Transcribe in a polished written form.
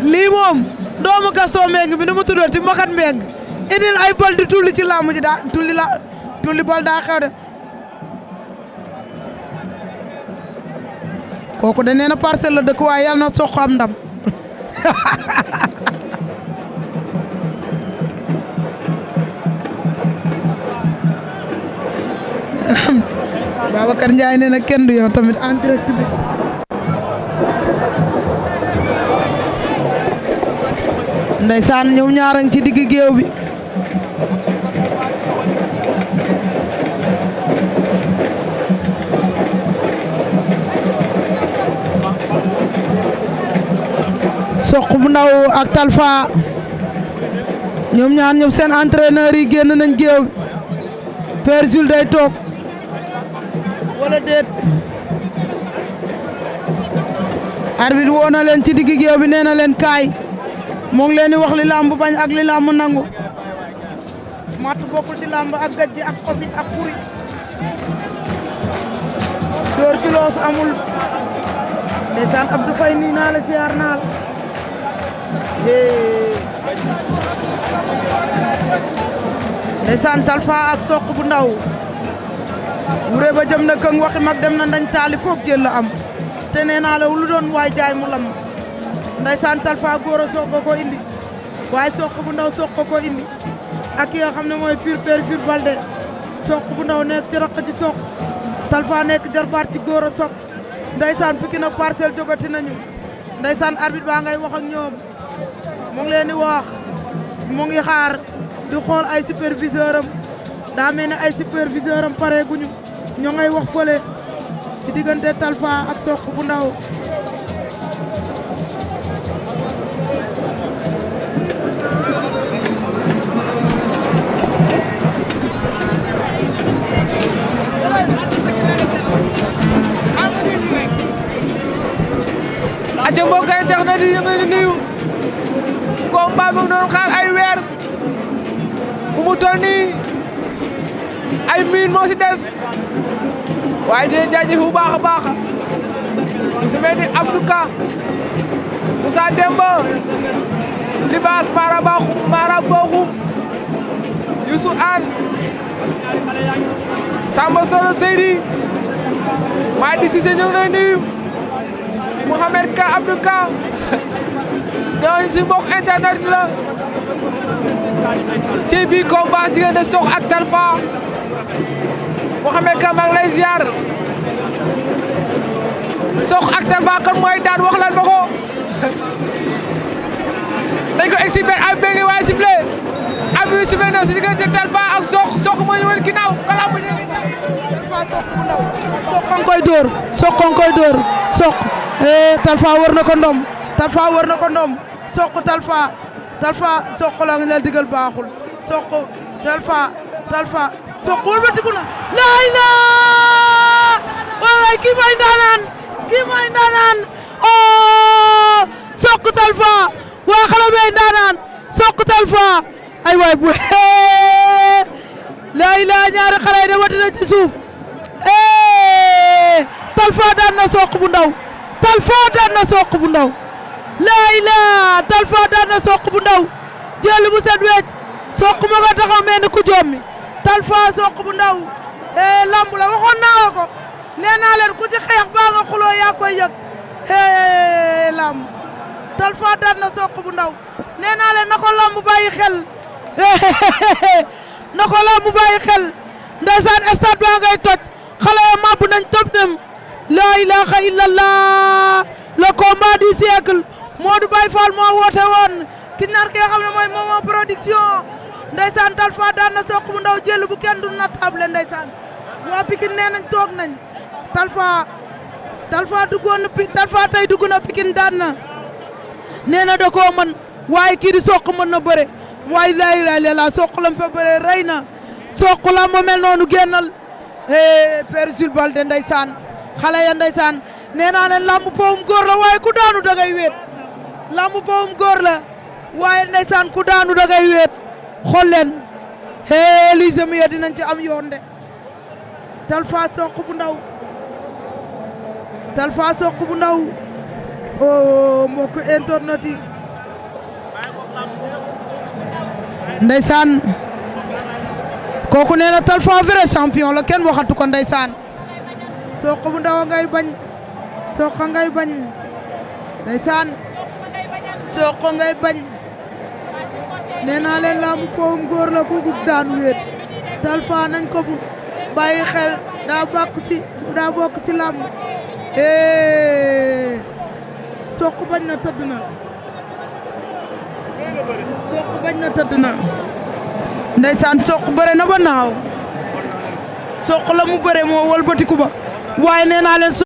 lii moom doomu Gaston Mbengue bi nu mu tuddati Mokat Mbengue indil ay bal di tulli ci làmb ji daa tulli bal daa xew de kooku de nee na Parcelles la dëkk waaye yàlla na Sokh am ndam Babacar Ndiaye nee na kenn du yow tamit en direct bi ndeysaan ñëw ñaarang ci digg géew bi Sokh bu ndaw ak Talfa ñoom ñaar ñëpp seen entraîneur yi génn nañ géew Père Jules day toog wala déet arbitre woo na leen ci digg géew bi nee na leen kaay moo ngi leen di wax li làmb bañ ak li làmb nangu matt bokkul ci làmb ak gajji ak xosi ak xuri door ci loos amul ndeysaan Abdou Faye nii naa la siyaar naa la ndeysaan Talfa ak Sokh bu ndaw wure ba jëm na këng waxi mag dem na ndañ taali foog jël la am te nee naa la lu doon waay jaay mu lam ndeysaan Talfa góor a Sokh ko indi waaye Sokh bu ndaw Sokh ko indi ak ki nga xam ne mooy Père Jules Baldé Sokh bu ndaw nekk ci raq ci Sokh Talfa nekk jarbaat ci góor a Sokh ndeysaan Pikine ak Parcelles jogati nañu ndeysaan arbitre baa ngay wax ak ñoom mu ngi leen di wax mu ngi xaar di xool ay superviseur am daa mel ne ay superviseur am pare guñu ñoo ngay wax fële ci diggante Talfa ak Sokh bu ndaw aca mbokk yi tax na di nuyu combat bi doon xaar ay weer fu mu toll nii ay miin moo si des waaye di leen jaajëf bu baax a baax su mel ni Abdou Ka Moussa Demba Libaas Mara Boxum Youssou Anne Samba Solo Seydi maa di Cissé ñëw na nuyu Mouhamed Ka Abdou Ka ñooñu si mbokk internet la ci biir combat diggante Sokh ak Talfa Mouhamed Ka maa ngi lay ziar Sokh ak Talfa kan mooy daan wax lan ma ko dañ ko expliqué ay benn waaye sifflé ab bi sifflé na si diggante Talfa ak Sokh moo ñu woon ginnaaw kala mu ñu Talfa Sokh bu ndaw Sokh ko koy dóor Sokh ko koy dóor Sokh Talfa wër na ko ndom Talfa wër na ko ndom Sokh Talfa Sokh la nga leen digal baaxul Sokh Talfa Sokh wëlbatiku na laa ilaa waay kii mooy ndaanaan Sokh Talfa waa xale bee ndaanaan Sokh Talfa ay waay bu laa ilaa ñaari xale yi dama dina ci suuf Talfa daan na Sokh bu ndaw Talfa daan na Sokh bu ndaw laa ilaa Talfa daan na Sokh bu ndaw jël bu set wecc Sokh ma nga taxaw mel ni ku jommi Talfa Sokh bu ndaw lamb la waxoon naa la ko nee naa leen ku ci xeex baa nga xuloo yaa koy yëg lamb Talfa daan na Sokh bu ndaw nee naa leen na ko lamb bàyyi xel na ko lamb bàyyi xel ndeysaan stade baa ngay toj xale ya màbb nañ top dem la ilaha illallah le combat du siècle Modou Baye Fall moo woote woon ki nar ki nga xam ne mooy Momo production ndeysaan Talfa daan na Sokh bu ndaw jël bu kenn du natable ndeysaan waa Pikine nee nañ toog nañ Talfa duggoon na Talfa tey dugg na Pikine daan na nee na da koo mën waaye kii di Sokh mën na bëre waaye laa ilaaha illallaah Sokh lam fa bëre rey na Sokh la ma mel noonu génnal Père Jules Baldé ndeysaan xale ya ndeysaan nee naa leen lamb powum góor la waaye ku daanu da ngay wéet lamb powum góor la waaye ndeysaan ku daanu da ngay wéet xool leen lii semi ya dinañ ci am yoon de Talfa Sokh bu ndaw Talfa Sokh bu ndaw mbokk internet yi ndeysaan kooku nee na Talfa vrai champion la kenn waxatu ko ndeysaan Sokh bu ndaw ngay bañ Sokh ngay bañ ndeysaan Sokh ngay bañ nee naa leen lambu powum góor la ku gub daan wéet Talfa nañ ko bu bàyyi xel daa bokk si lamb Sokh bañ na tëdd na Sokh bañ na tëdd na ndeysaan Sokh bëre na ba naaw Sokh la mu bëre moo wëlbatiku ba waaye nee naa leen